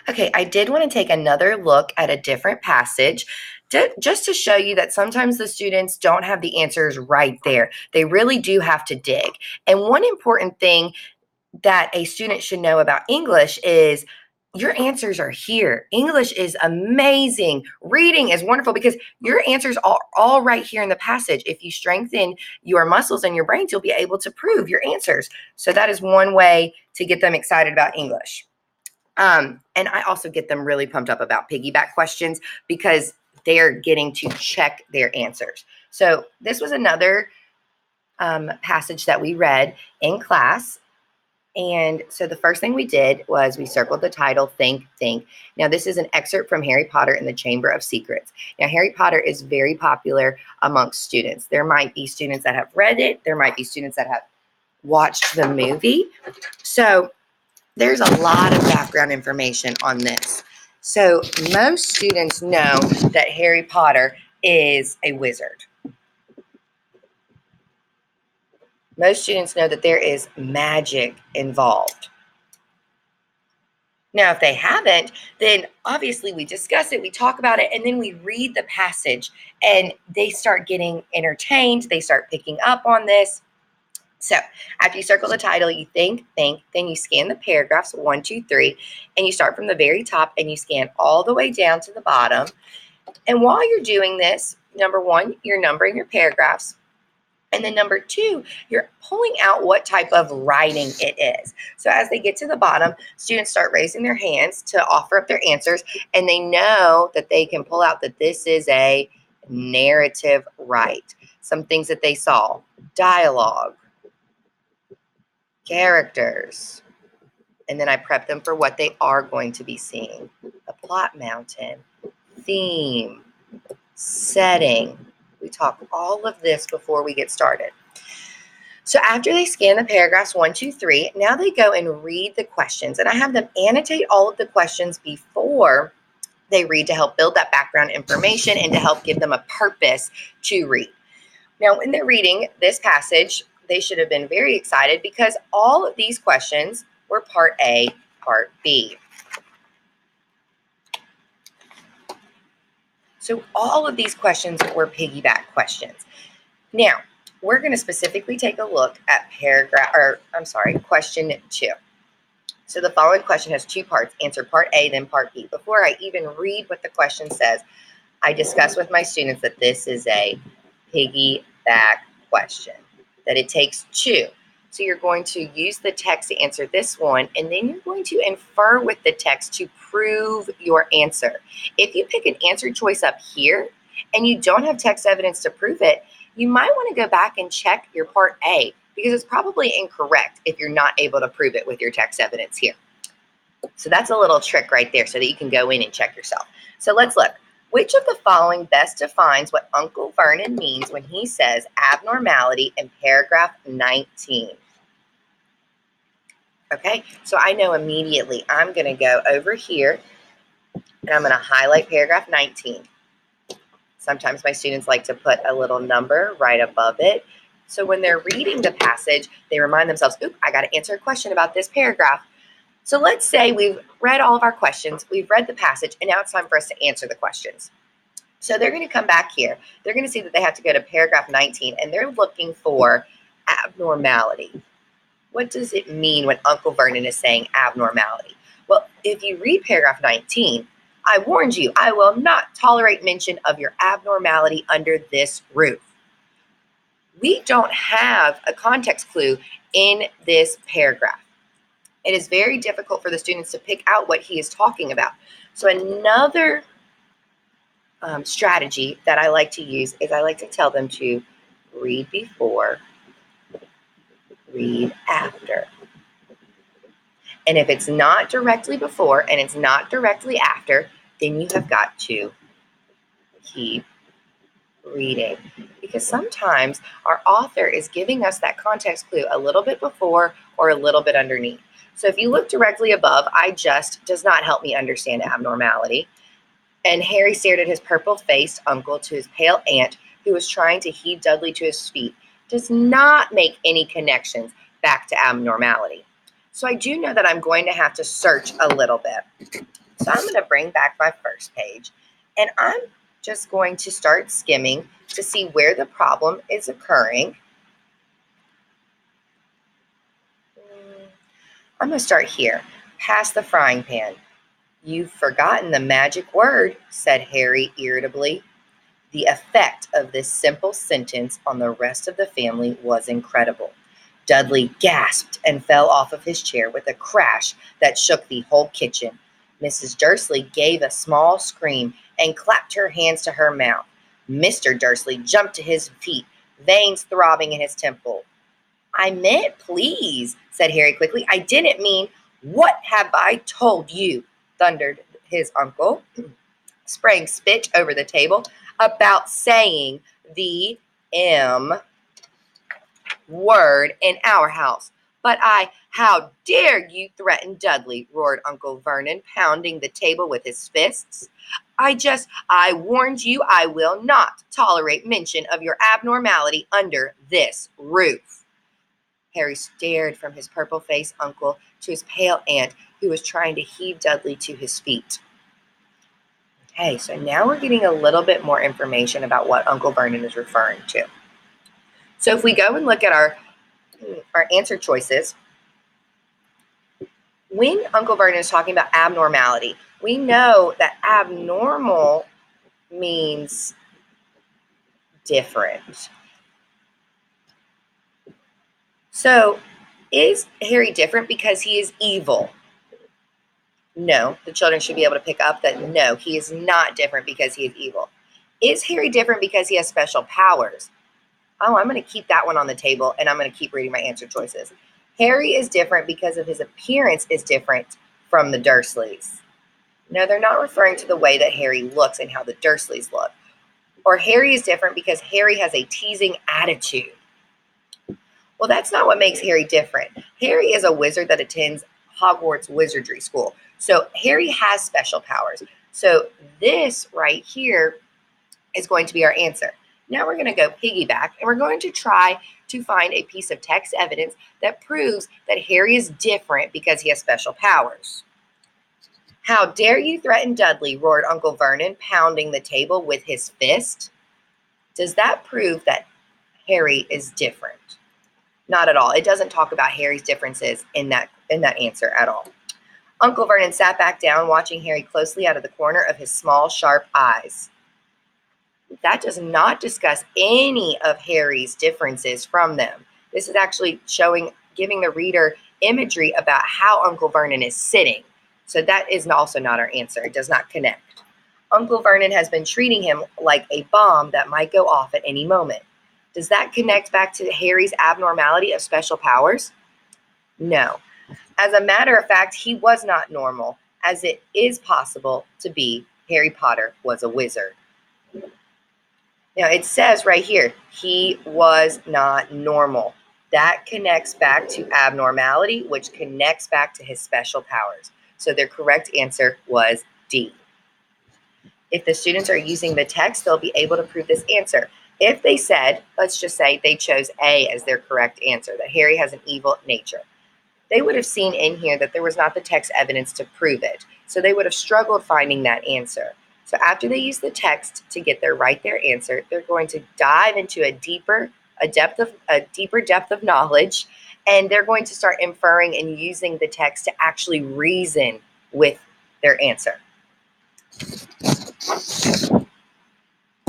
Okay, I did want to take another look at a different passage just to show you that sometimes the students don't have the answers right there. They really do have to dig. And one important thing that a student should know about English is your answers are here. English is amazing. Reading is wonderful because your answers are all right here in the passage. If you strengthen your muscles and your brains, you'll be able to prove your answers. So that is one way to get them excited about English. And I also get them really pumped up about piggyback questions because they're getting to check their answers. So this was another passage that we read in class. And so the first thing we did was we circled the title, Think, Think. Now, this is an excerpt from Harry Potter and the Chamber of Secrets. Now, Harry Potter is very popular amongst students. There might be students that have read it. There might be students that have watched the movie. So there's a lot of background information on this. So most students know that Harry Potter is a wizard. Most students know that there is magic involved. Now, if they haven't, then obviously we discuss it, we talk about it, and then we read the passage, and they start getting entertained. They start picking up on this. So after you circle the title, you think, then you scan the paragraphs 1, 2, 3, and you start from the very top and you scan all the way down to the bottom. And while you're doing this, number one, you're numbering your paragraphs. And then number two, you're pulling out what type of writing it is. So as they get to the bottom, students start raising their hands to offer up their answers, and they know that they can pull out that this is a narrative write. Some things that they saw: dialogue, characters, and then I prep them for what they are going to be seeing: a plot mountain, theme, setting. We talk all of this before we get started. So after they scan the paragraphs 1, 2, 3, now they go and read the questions, and I have them annotate all of the questions before they read to help build that background information and to help give them a purpose to read. Now, when they're reading this passage, they should have been very excited because all of these questions were part A, part B. So all of these questions were piggyback questions. Now, we're going to specifically take a look at question 2. So the following question has 2 parts. Answer part A, then part B. Before I even read what the question says, I discuss with my students that this is a piggyback question, that it takes 2. So you're going to use the text to answer this one, and then you're going to infer with the text to prove your answer. If you pick an answer choice up here and you don't have text evidence to prove it, you might want to go back and check your part A because it's probably incorrect if you're not able to prove it with your text evidence here. So that's a little trick right there so that you can go in and check yourself. So let's look. Which of the following best defines what Uncle Vernon means when he says abnormality in paragraph 19? Okay, so I know immediately I'm going to go over here and I'm going to highlight paragraph 19. Sometimes my students like to put a little number right above it. So when they're reading the passage, they remind themselves, oop, I got to answer a question about this paragraph. So let's say we've read all of our questions, we've read the passage, and now it's time for us to answer the questions. So they're going to come back here. They're going to see that they have to go to paragraph 19, and they're looking for abnormality. What does it mean when Uncle Vernon is saying abnormality? Well, if you read paragraph 19, I warned you, I will not tolerate mention of your abnormality under this roof. We don't have a context clue in this paragraph. It is very difficult for the students to pick out what he is talking about. So another strategy that I like to use is I like to tell them to read before, read after. And if it's not directly before and it's not directly after, then you have got to keep reading. Because sometimes our author is giving us that context clue a little bit before or a little bit underneath. So if you look directly above, I just does not help me understand abnormality. And Harry stared at his purple-faced uncle to his pale aunt, who was trying to heave Dudley to his feet, does not make any connections back to abnormality. So I do know that I'm going to have to search a little bit. So I'm going to bring back my first page, and I'm just going to start skimming to see where the problem is occurring. I'm going to start here, past the frying pan. "You've forgotten the magic word," said Harry irritably. The effect of this simple sentence on the rest of the family was incredible. Dudley gasped and fell off of his chair with a crash that shook the whole kitchen. Mrs. Dursley gave a small scream and clapped her hands to her mouth. Mr. Dursley jumped to his feet, veins throbbing in his temple. "I meant please," said Harry quickly. "I didn't mean—" "What have I told you?" thundered his uncle, spraying spit over the table, "about saying the M word in our house?" "But how dare you threaten Dudley?" roared Uncle Vernon, pounding the table with his fists. I warned you I will not tolerate mention of your abnormality under this roof." Harry stared from his purple-faced uncle to his pale aunt, who was trying to heave Dudley to his feet. Okay, so now we're getting a little bit more information about what Uncle Vernon is referring to. So if we go and look at our answer choices, when Uncle Vernon is talking about abnormality, we know that abnormal means different. So is Harry different because he is evil? No, the children should be able to pick up that no, he is not different because he is evil. Is Harry different because he has special powers? Oh, I'm going to keep that one on the table, and I'm going to keep reading my answer choices. Harry is different because of his appearance is different from the Dursleys. No, they're not referring to the way that Harry looks and how the Dursleys look. Or Harry is different because Harry has a teasing attitude. Well, that's not what makes Harry different. Harry is a wizard that attends Hogwarts Wizardry School. So Harry has special powers. So this right here is going to be our answer. Now we're going to go piggyback, and we're going to try to find a piece of text evidence that proves that Harry is different because he has special powers. "How dare you threaten Dudley?" roared Uncle Vernon, pounding the table with his fist. Does that prove that Harry is different? Not at all. It doesn't talk about Harry's differences in that answer at all. Uncle Vernon sat back down, watching Harry closely out of the corner of his small, sharp eyes. That does not discuss any of Harry's differences from them. This is actually giving the reader imagery about how Uncle Vernon is sitting. So that is also not our answer. It does not connect. Uncle Vernon has been treating him like a bomb that might go off at any moment. Does that connect back to Harry's abnormality of special powers? No. As a matter of fact, he was not normal, as it is possible to be Harry Potter was a wizard. Now, it says right here, he was not normal. That connects back to abnormality, which connects back to his special powers. So their correct answer was D. If the students are using the text, they'll be able to prove this answer. If they said, let's just say they chose A as their correct answer, that Harry has an evil nature, they would have seen in here that there was not the text evidence to prove it. So they would have struggled finding that answer. So after they use the text to get their answer, they're going to dive into a deeper depth of knowledge, and they're going to start inferring and using the text to actually reason with their answer.